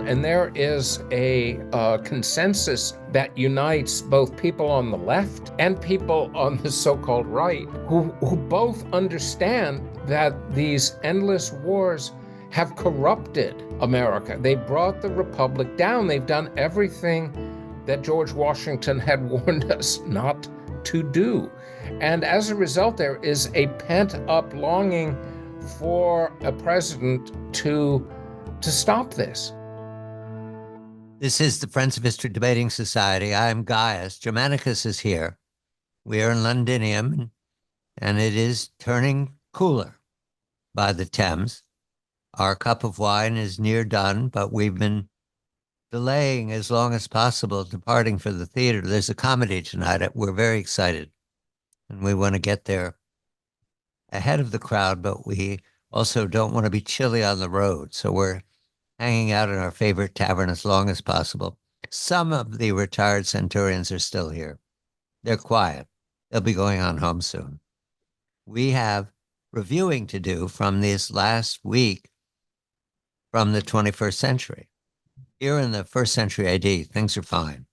And there is a consensus that unites both people on the left and people on the so-called right who both understand that these endless wars have corrupted America. They brought the republic down. They've done everything that George Washington had warned us not to do. And as a result, there is a pent-up longing for a president to stop this. This is the Friends of History Debating Society. I'm Gaius. Germanicus is here. We are in Londinium, and it is turning cooler by the Thames. Our cup of wine is near done, but we've been delaying as long as possible, departing for the theater. There's a comedy tonight. We're very excited, and we want to get there ahead of the crowd, but we also don't want to be chilly on the road. So we're hanging out in our favorite tavern as long as possible. Some of the retired centurions are still here. They're quiet. They'll be going on home soon. We have reviewing to do from this last week from the 21st century. Here in the 1st century AD, things are fine.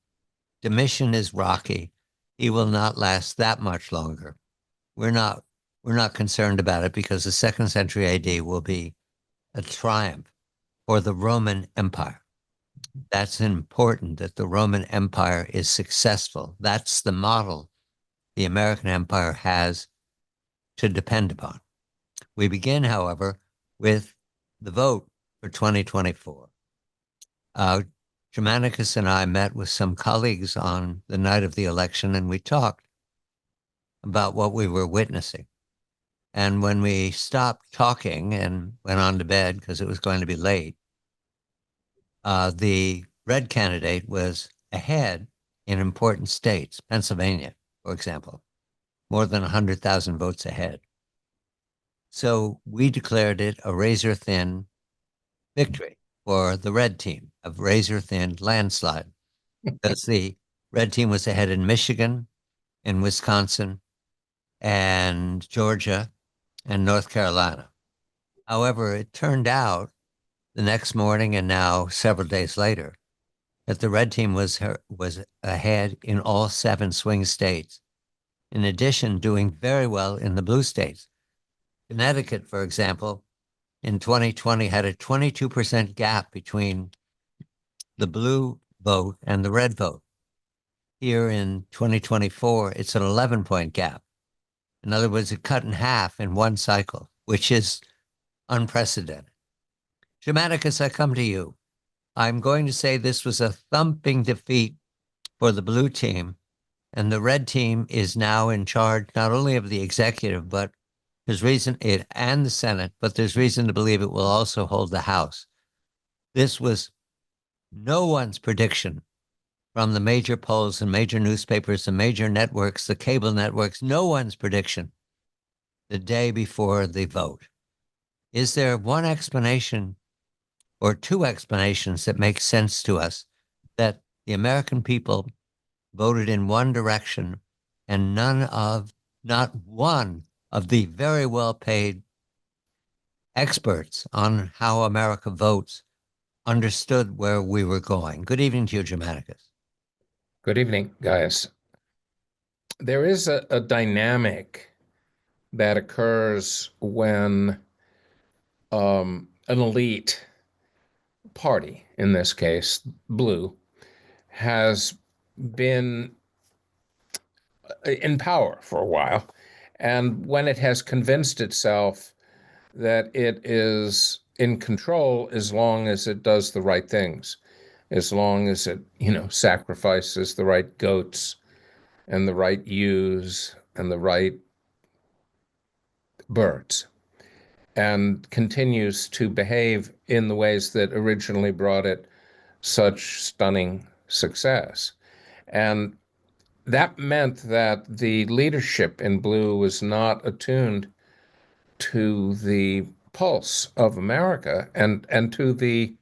Domitian is rocky. He will not last that much longer. We're not concerned about it because the 2nd century AD will be a triumph for the Roman Empire. That's important, that the Roman Empire is successful. That's the model the American Empire has to depend upon. We begin, however, with the vote for 2024. Germanicus and I met with some colleagues on the night of the election, and we talked about what we were witnessing. And when we stopped talking and went on to bed because it was going to be late, the red candidate was ahead in important states, Pennsylvania, for example, more than 100,000 votes ahead. So we declared it a razor-thin victory for the red team, a razor-thin landslide, because the red team was ahead in Michigan, in Wisconsin, and Georgia, and North Carolina. However, it turned out the next morning and now several days later that the red team was ahead in all 7 swing states. In addition, doing very well in the blue states. Connecticut, for example, in 2020 had a 22% gap between the blue vote and the red vote. Here in 2024, it's an 11-point gap. In other words, it cut in half in one cycle, which is unprecedented. Germanicus, I come to you. I'm going to say this was a thumping defeat for the blue team, and the red team is now in charge not only of the executive, but and the Senate, but there's reason to believe it will also hold the House. This was no one's prediction from the major polls and major newspapers, the major networks, the cable networks, no one's prediction the day before the vote. Is there one explanation or two explanations that make sense to us that the American people voted in one direction and not one of the very well-paid experts on how America votes understood where we were going? Good evening to you, Germanicus. Good evening, Gaius. There is a dynamic that occurs when an elite party, in this case, blue, has been in power for a while. And when it has convinced itself that it is in control as long as it does the right things, as long as it, sacrifices the right goats and the right ewes and the right birds, and continues to behave in the ways that originally brought it such stunning success. And that meant that the leadership in blue was not attuned to the pulse of America and to the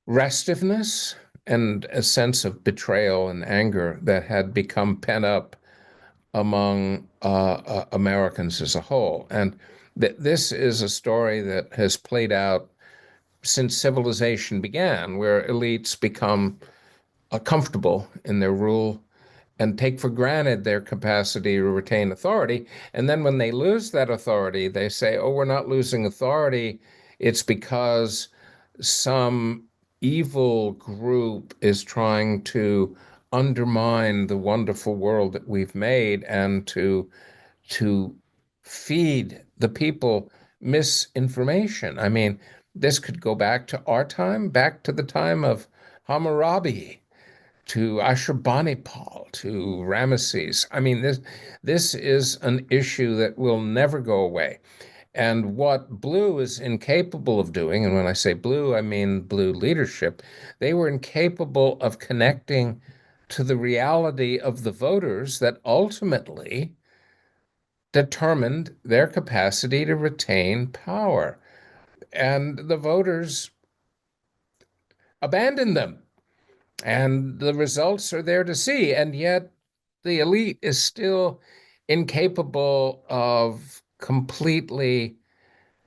restiveness and a sense of betrayal and anger that had become pent up among Americans as a whole. And this is a story that has played out since civilization began, where elites become comfortable in their rule and take for granted their capacity to retain authority. And then when they lose that authority, they say, oh, we're not losing authority. It's because some evil group is trying to undermine the wonderful world that we've made and to feed the people misinformation. I mean, this could go back to our time, back to the time of Hammurabi, to Ashurbanipal, to Ramesses. I mean, this is an issue that will never go away. And what Blue is incapable of doing, and when I say Blue, I mean Blue leadership, they were incapable of connecting to the reality of the voters that ultimately determined their capacity to retain power. And the voters abandoned them. And the results are there to see. And yet the elite is still incapable of completely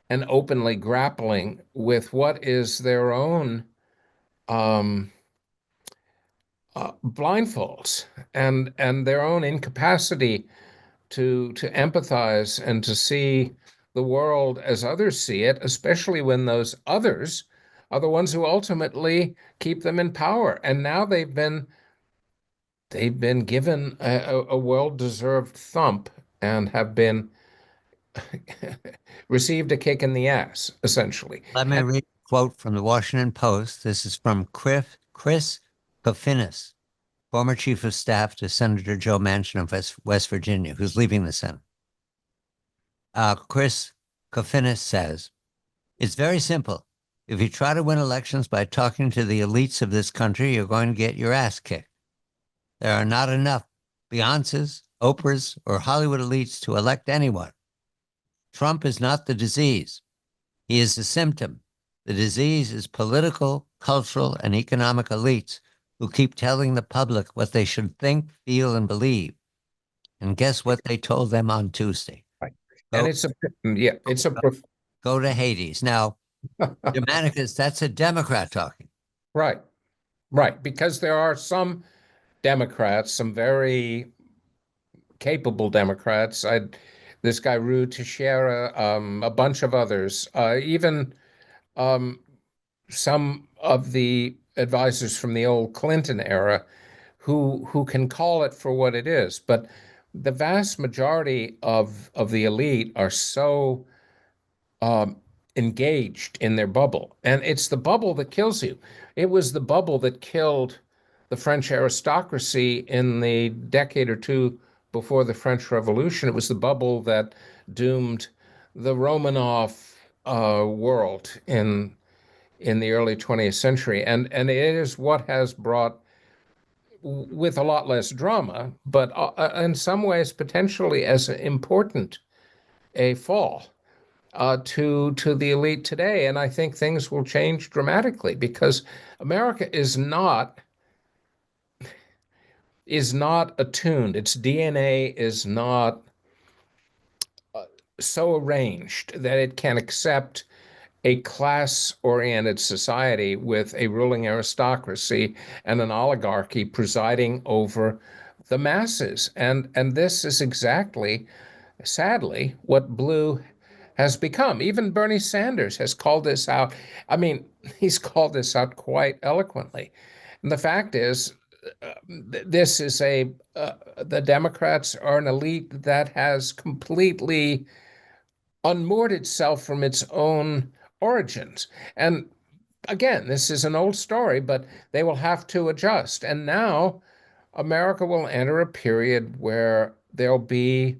and openly grappling with what is their own um, blindfolds and their own incapacity to empathize and to see the world as others see it, especially when those others are the ones who ultimately keep them in power. And now they've been given a well-deserved thump and have been received a kick in the ass, essentially. Let me read a quote from the Washington Post. This is from Chris Kofinis, former chief of staff to Senator Joe Manchin of West Virginia, who's leaving the Senate. Chris Kofinis says, it's very simple. If you try to win elections by talking to the elites of this country, you're going to get your ass kicked. There are not enough Beyoncés, Oprahs, or Hollywood elites to elect anyone. Trump is not the disease. He is the symptom. The disease is political, cultural, and economic elites who keep telling the public what they should think, feel, and believe. And guess what they told them on Tuesday? Right. And go to Hades. Now, Germanicus, that's a Democrat talking. Right, right, because there are some Democrats, some very capable Democrats. This guy Rue Teixeira, a bunch of others, even um, some of the advisors from the old Clinton era, who can call it for what it is. But the vast majority of the elite are so um, engaged in their bubble. And it's the bubble that kills you. It was the bubble that killed the French aristocracy in the decade or two before the French Revolution. It was the bubble that doomed the Romanov world in the early 20th century. And it is what has brought, with a lot less drama, but in some ways potentially as important a fall to the elite today. And I think things will change dramatically because America is not attuned. Its DNA is not so arranged that it can accept a class-oriented society with a ruling aristocracy and an oligarchy presiding over the masses. And this is exactly, sadly, what Blue has become. Even Bernie Sanders has called this out. I mean, he's called this out quite eloquently. And the fact is, this is the Democrats are an elite that has completely unmoored itself from its own origins. And again, this is an old story, but they will have to adjust. And now America will enter a period where there'll be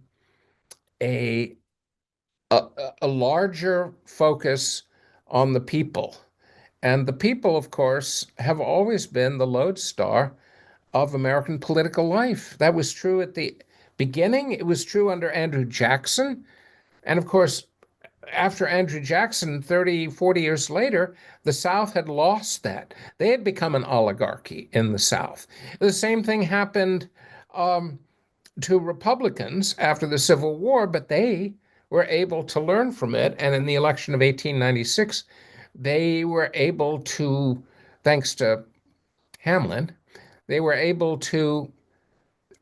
a a, a larger focus on the people. And the people, of course, have always been the lodestar of American political life. That was true at the beginning. It was true under Andrew Jackson. And of course, after Andrew Jackson, 30, 40 years later, the South had lost that. They had become an oligarchy in the South. The same thing happened um, to Republicans after the Civil War, but they were able to learn from it. And in the election of 1896, they were able to, thanks to Hamlin, they were able to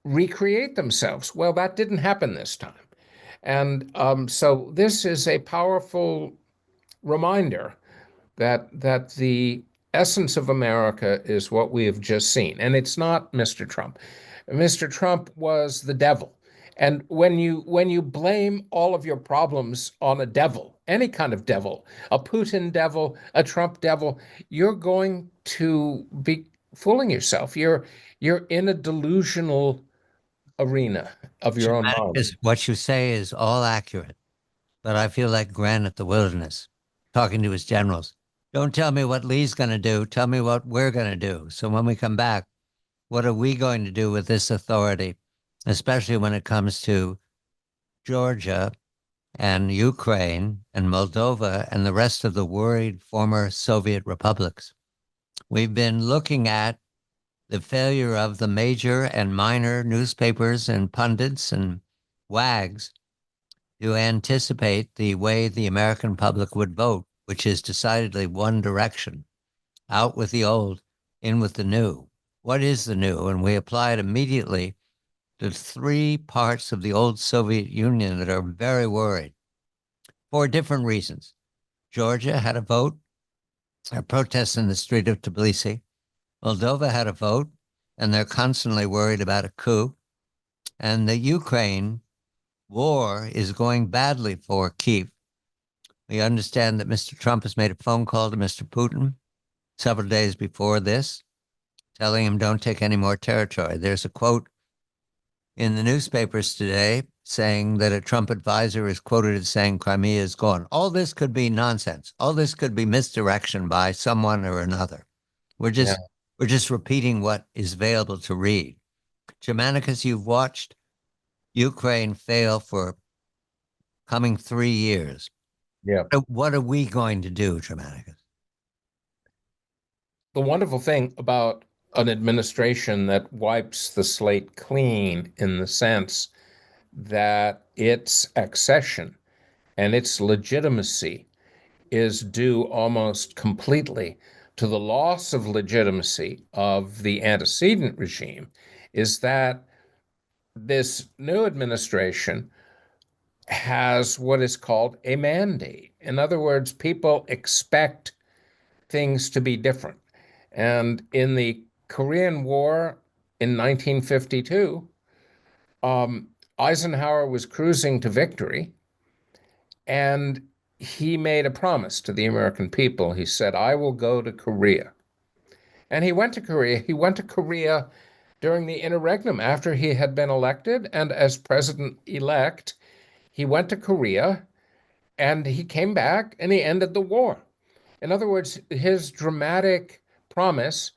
recreate themselves. Well, that didn't happen this time. And so this is a powerful reminder that the essence of America is what we have just seen. And it's not Mr. Trump. Mr. Trump was the devil. And when you blame all of your problems on a devil, any kind of devil, a Putin devil, a Trump devil, you're going to be fooling yourself. You're in a delusional arena of your own mind. Germanicus, what you say is all accurate, but I feel like Grant at the Wilderness, talking to his generals. Don't tell me what Lee's going to do. Tell me what we're going to do. So when we come back, what are we going to do with this authority, especially when it comes to Georgia and Ukraine and Moldova and the rest of the worried former Soviet republics? We've been looking at the failure of the major and minor newspapers and pundits and wags to anticipate the way the American public would vote, which is decidedly one direction: out with the old, in with the new. What is the new? And we apply it immediately to three parts of the old Soviet Union that are very worried for different reasons. Georgia had a vote, a protest in the street of Tbilisi. Moldova had a vote, and they're constantly worried about a coup. And the Ukraine war is going badly for Kyiv. We understand that Mr. Trump has made a phone call to Mr. Putin several days before this, telling him don't take any more territory. There's a quote in the newspapers today saying that a Trump advisor is quoted as saying Crimea is gone. All this could be nonsense. All this could be misdirection by someone or another. We're just repeating what is available to read. Germanicus, you've watched Ukraine fail for coming 3 years. Yeah. What are we going to do, Germanicus? The wonderful thing about an administration that wipes the slate clean in the sense that its accession and its legitimacy is due almost completely to the loss of legitimacy of the antecedent regime is that this new administration has what is called a mandate. In other words, people expect things to be different. And in the Korean War in 1952, Eisenhower was cruising to victory, and he made a promise to the American people. He said, I will go to Korea. And he went to Korea. He went to Korea during the interregnum after he had been elected. And as president-elect, he went to Korea and he came back and he ended the war. In other words, his dramatic promise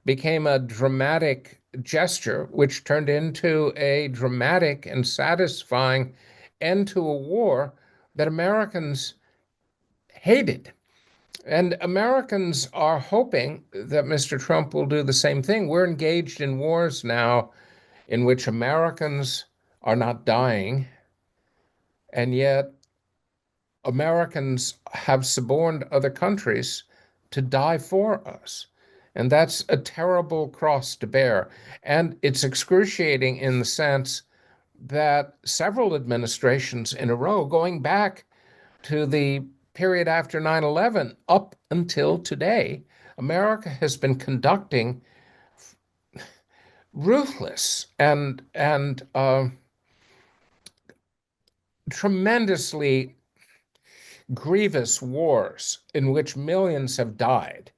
became a dramatic gesture, which turned into a dramatic and satisfying end to a war that Americans hated. And Americans are hoping that Mr. Trump will do the same thing. We're engaged in wars now in which Americans are not dying, and yet Americans have suborned other countries to die for us. And that's a terrible cross to bear. And it's excruciating in the sense that several administrations in a row, going back to the period after 9/11 up until today, America has been conducting ruthless and tremendously grievous wars in which millions have died.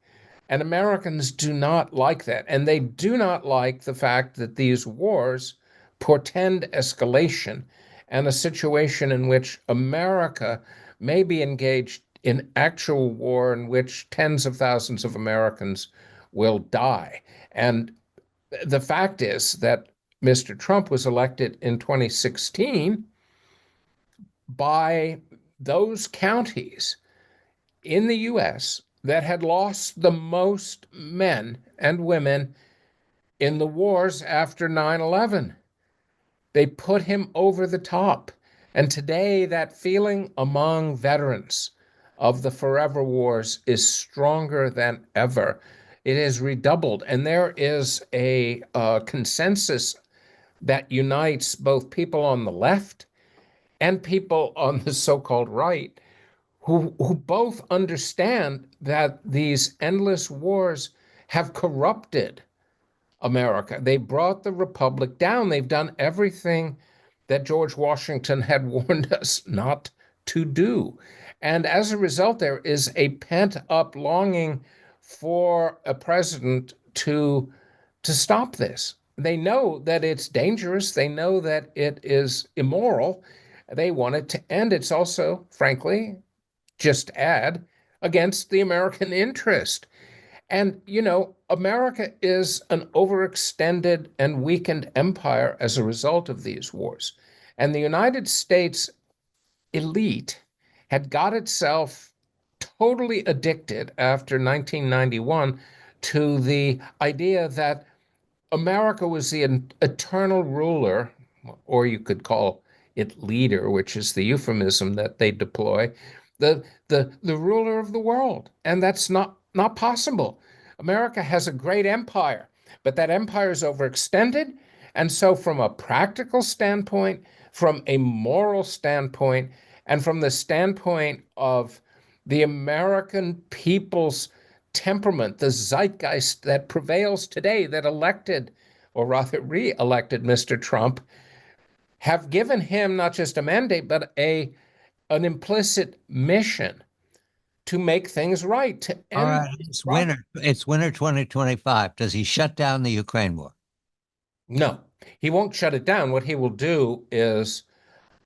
And Americans do not like that. And they do not like the fact that these wars portend escalation and a situation in which America may be engaged in actual war in which tens of thousands of Americans will die. And the fact is that Mr. Trump was elected in 2016 by those counties in the US that had lost the most men and women in the wars after 9/11. They put him over the top. And today, that feeling among veterans of the forever wars is stronger than ever. It is redoubled, and there is a consensus that unites both people on the left and people on the so-called right who both understand that these endless wars have corrupted America. They brought the republic down. They've done everything that George Washington had warned us not to do. And as a result, there is a pent up longing for a president to stop this. They know that it's dangerous. They know that it is immoral. They want it to end. It's also, frankly, just add, against the American interest. And, America is an overextended and weakened empire as a result of these wars. And the United States elite had got itself totally addicted after 1991 to the idea that America was the eternal ruler, or you could call it leader, which is the euphemism that they deploy, the ruler of the world. And that's not possible. America has a great empire, but that empire is overextended. And so, from a practical standpoint, from a moral standpoint, and from the standpoint of the American people's temperament, the zeitgeist that prevails today that elected, or rather re-elected Mr. Trump, have given him not just a mandate, but an implicit mission to make things right, to All end right, this it's process. winter. It's winter 2025. Does he shut down the Ukraine war? No, he won't shut it down. What he will do is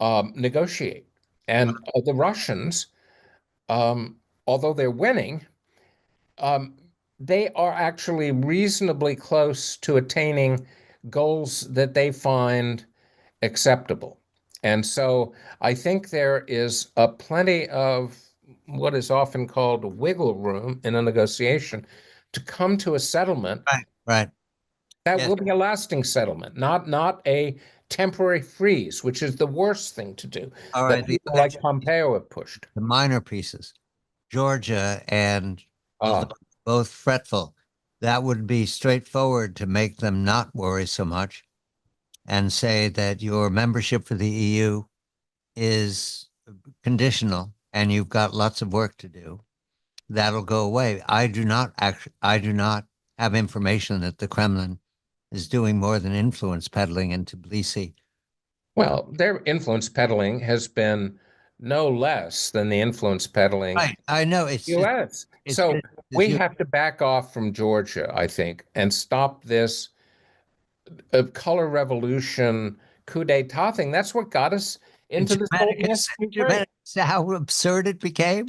negotiate. And the Russians, although they're winning, um, they are actually reasonably close to attaining goals that they find acceptable. And so I think there is a plenty of what is often called wiggle room in a negotiation to come to a settlement Right, right. that Yes. will be a lasting settlement, not a temporary freeze, which is the worst thing to do, All that right. people like Pompeo have pushed. The minor pieces, Georgia and although Ah, both fretful, that would be straightforward to make them not worry so much and say that your membership for the EU is conditional and you've got lots of work to do. That'll go away. I do not have information that the Kremlin is doing more than influence peddling in Tbilisi. well, their influence peddling has been no less than the influence peddling Right. I know US. it's So it's we you. have to back off from Georgia, I think, and stop this color revolution coup d'etat thing. That's what got us And into this whole mess. Germanicus, how absurd it became.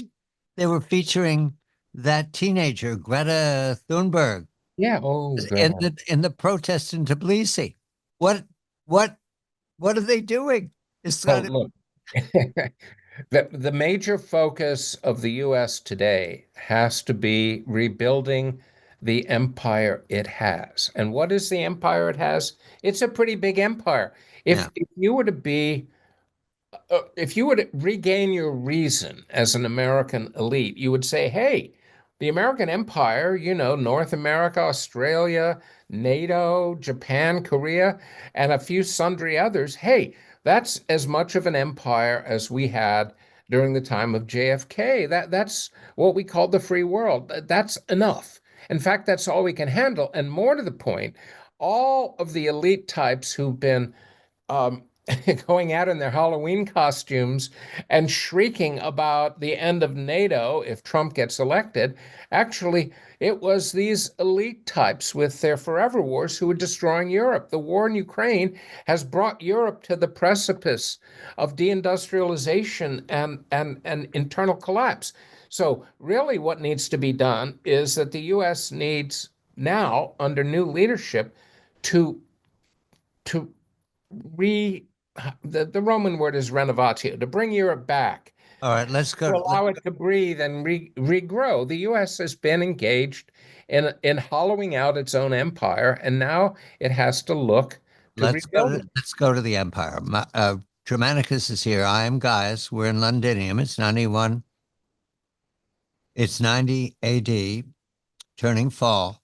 They were featuring that teenager, Greta Thunberg, Yeah. Oh, in God. the protest in Tbilisi. What what what are they doing? It's Well, got look, the major focus of the US today has to be rebuilding the empire it has. And what is the empire it has? It's a pretty big empire. yeah. If you were to be if you would regain your reason as an American elite, you would say, hey, the American empire, North America, Australia, NATO, Japan, Korea, and a few sundry others, hey, that's as much of an empire as we had during the time of JFK. That's what we called the free world. That's enough. In fact, that's all we can handle. And more to the point, all of the elite types who've been um, going out in their Halloween costumes and shrieking about the end of NATO if Trump gets elected. Actually, it was these elite types with their forever wars who were destroying Europe. The war in Ukraine has brought Europe to the precipice of deindustrialization and internal collapse. So, really, what needs to be done is that the US needs now, under new leadership, to to re the Roman word is renovatio, to bring Europe back, All right, to allow it to breathe and regrow. The U.S. has been engaged in hollowing out its own empire, and now it has to look to rebuilding. let's go to the empire. Germanicus is here. I am Gaius. We're in Londinium. It's 91 It's 90 AD, turning fall,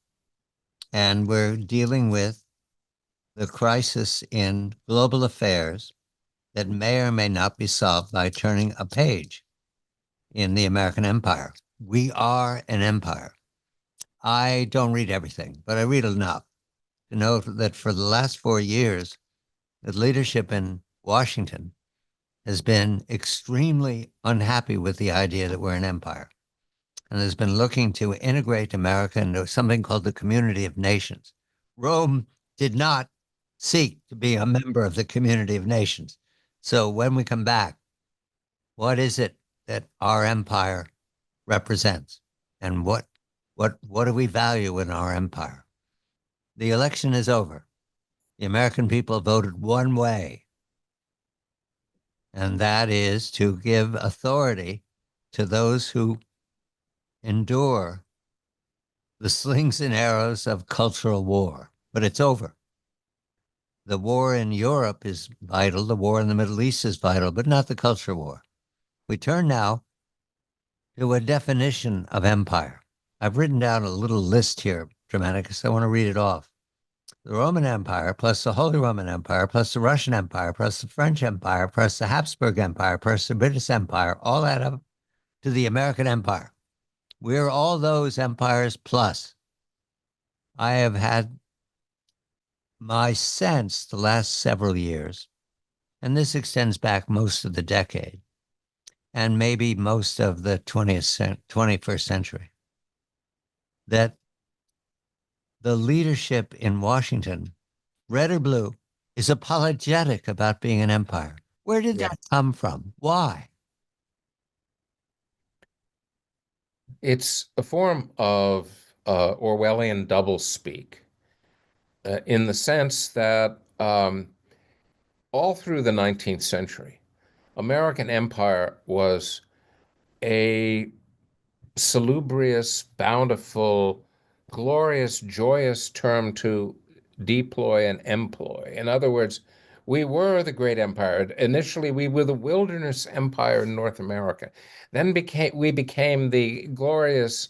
and we're dealing with the crisis in global affairs that may or may not be solved by turning a page in the American empire. We are an empire. I don't read everything, but I read enough to know that for the last 4 years, the leadership in Washington has been extremely unhappy with the idea that we're an empire and has been looking to integrate America into something called the community of nations. Rome did not seek to be a member of the community of nations. So when we come back, what is it that our empire represents? And what do we value in our empire? The election is over. The American people voted one way, and that is to give authority to those who endure the slings and arrows of cultural war. But it's over. The war in Europe is vital. The war in the Middle East is vital, but not the culture war. We turn now to a definition of empire. I've written down a little list here, Germanicus. I want to read it off. The Roman Empire, plus the Holy Roman Empire, plus the Russian Empire, plus the French Empire, plus the Habsburg Empire, plus the British Empire, all add up to the American Empire. We're all those empires plus. I have had my sense the last several years, and this extends back most of the decade, and maybe most of the 21st century, that the leadership in Washington, red or blue, is apologetic about being an empire. Where did that come from? Why? It's a form of Orwellian doublespeak in the sense that all through the 19th century, American empire was a salubrious, bountiful, glorious, joyous term to deploy and employ. In other words, we were the great empire. Initially, we were the wilderness empire in North America. Then we became the glorious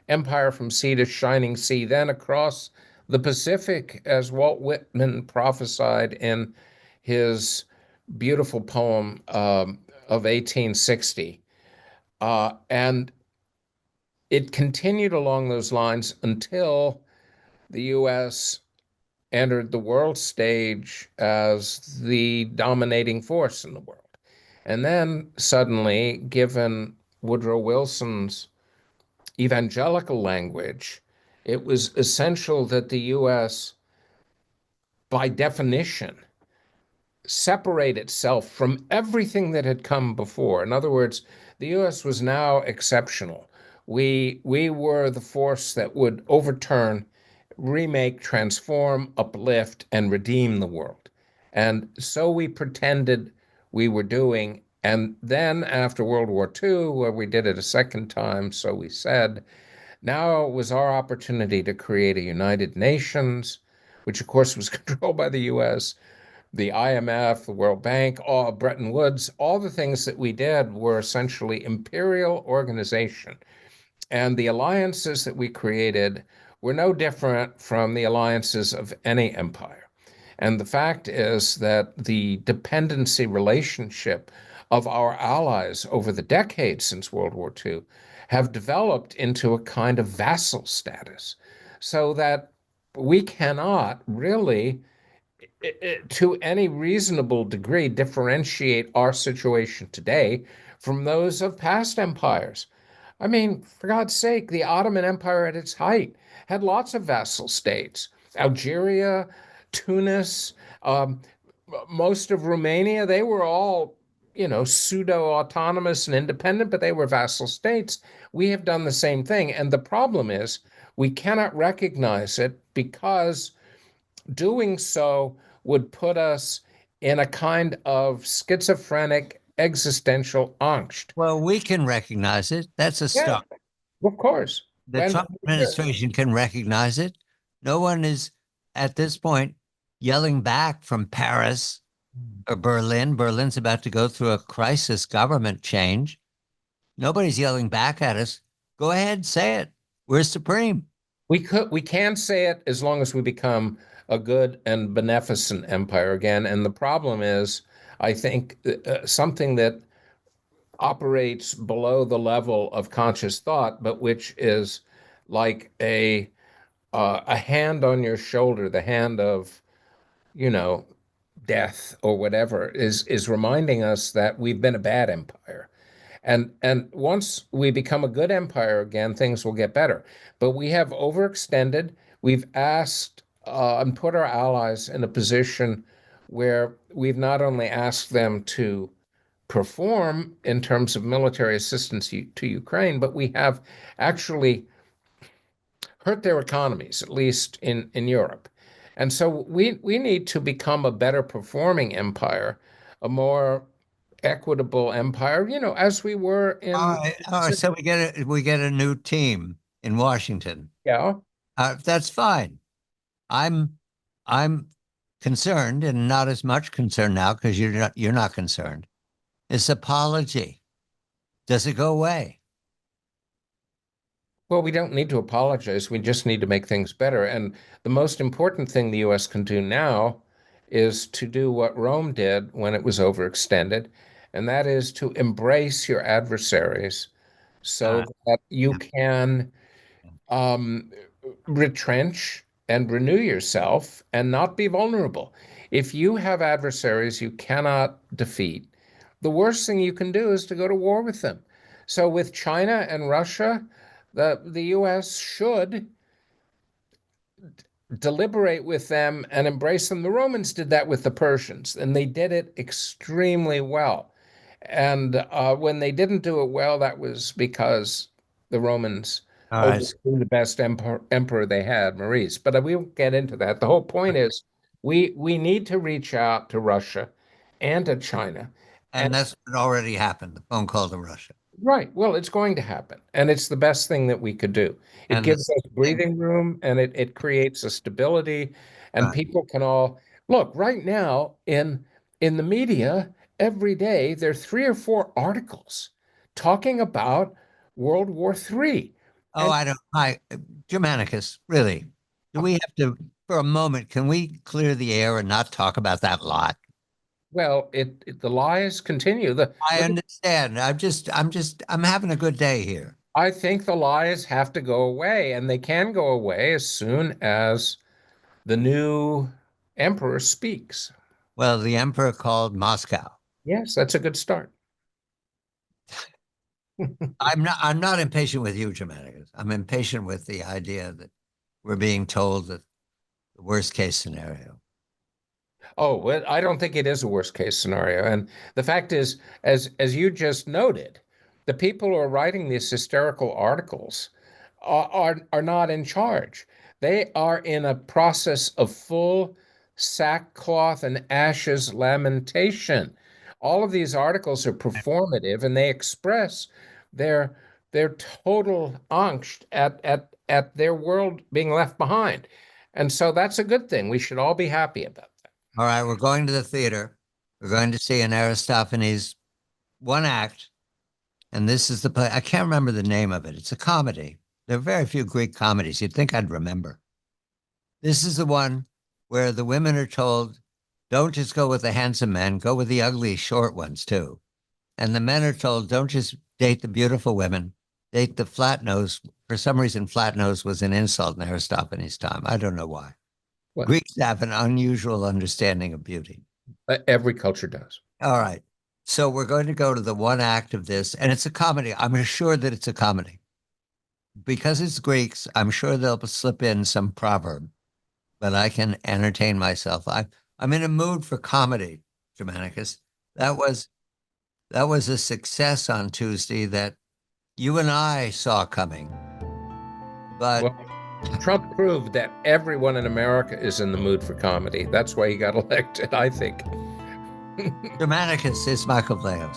empire from sea to shining sea, then across the Pacific, as Walt Whitman prophesied in his beautiful poem of 1860. And it continued along those lines until the US entered the world stage as the dominating force in the world. And then suddenly, given Woodrow Wilson's evangelical language, it was essential that the US, by definition, separate itself from everything that had come before. In other words, the US was now exceptional. We were the force that would overturn, remake, transform, uplift, and redeem the world. And so we pretended we were doing. And then after World War II, where we did it a second time, so we said, now was our opportunity to create a United Nations, which of course was controlled by the US, the IMF, the World Bank, all Bretton Woods, all the things that we did were essentially imperial organization. And the alliances that we created were no different from the alliances of any empire. And the fact is that the dependency relationship of our allies over the decades since World War II have developed into a kind of vassal status, so that we cannot really, to any reasonable degree, differentiate our situation today from those of past empires. I mean, for God's sake, the Ottoman Empire at its height had lots of vassal states. Algeria, Tunis, um, most of Romania, they were all, pseudo-autonomous and independent, but they were vassal states. We have done the same thing. And the problem is we cannot recognize it because doing so would put us in a kind of schizophrenic existential angst. Well, we can recognize it. That's a Yeah, start. of course. The Trump administration can recognize it. No one is at this point yelling back from Paris or Berlin. Berlin's about to go through a crisis government change. Nobody's yelling back at us. Go ahead, say it. We're supreme. We can say it as long as we become a good and beneficent empire again. And the problem is, I think, something that operates below the level of conscious thought, but which is like a hand on your shoulder, the hand of, you know, death or whatever, is reminding us that we've been a bad empire. And once we become a good empire again, things will get better. But we have overextended. We've asked and put our allies in a position where we've not only asked them to perform in terms of military assistance to Ukraine, but we have actually hurt their economies, at least in Europe. And so we need to become a better performing empire, a more equitable empire, as we were All in. right. All right. So we get a new team in Washington. Yeah. That's fine. I'm I'm concerned, and not as much concerned now because you're not concerned. This apology, does it go away? Well, we don't need to apologize. We just need to make things better. And the most important thing the US can do now is to do what Rome did when it was overextended, and that is to embrace your adversaries so Uh, that you yeah. can um, retrench and renew yourself and not be vulnerable. If you have adversaries you cannot defeat, the worst thing you can do is to go to war with them. So with China and Russia, the US should deliberate with them and embrace them. The Romans did that with the Persians, and they did it extremely well. And when they didn't do it well, that was because the Romans All right. overthrew the best emperor they had, Maurice. But we won't get into that. The whole point is we need to reach out to Russia and to China. And And that's what already happened, the phone call to Russia. right, well, it's going to happen. And it's the best thing that we could do. It And the gives us same thing, breathing room and it creates a stability. And right. people can all look right now in the media every day, there are 3 or 4 articles talking about World War III. Oh, And I don't, Germanicus, really, do we have to, for a moment, can we clear the air and not talk about that lot? well, the lies continue. The I look, understand. I'm having a good day here. I think the lies have to go away, and they can go away as soon as the new emperor speaks. Well, the emperor called Moscow. Yes, that's a good start. I'm not impatient with you, Germanicus. I'm impatient with the idea that we're being told that the worst case scenario. Oh, well, I don't think it is a worst case scenario. And the fact is, as you just noted, the people who are writing these hysterical articles are not in charge. They are in a process of full sackcloth and ashes lamentation. All of these articles are performative and they express their their total angst at their world being left behind. And so that's a good thing. We should all be happy about that. All right, we're going to the theater. We're going to see an Aristophanes one act, and this is the play. I can't remember the name of it. It's a comedy. There are very few Greek comedies. You'd think I'd remember. This is the one where the women are told, don't just go with the handsome men, go with the ugly, short ones too. And the men are told, don't just date the beautiful women, date the flat nose. For some reason, flat nose was an insult in Aristophanes' time. I don't know why. Well, Greeks have an unusual understanding of beauty. every culture does. All right. So we're going to go to the one act of this, and it's a comedy. I'm sure that it's a comedy. Because it's Greeks, I'm sure they'll slip in some proverb, but I can entertain myself. I'm in a mood for comedy, Germanicus. That was a success on Tuesday that you and I saw coming. But Well, Trump proved that everyone in America is in the mood for comedy. That's why he got elected, I think. Germanicus is Michael Vlahos.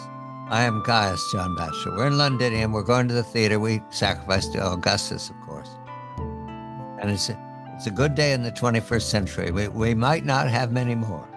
I am Gaius, John Batchelor. We're in Londinium. We're going to the theater. We sacrificed to Augustus, of course. And it's a good day in the 21st century. We might not have many more.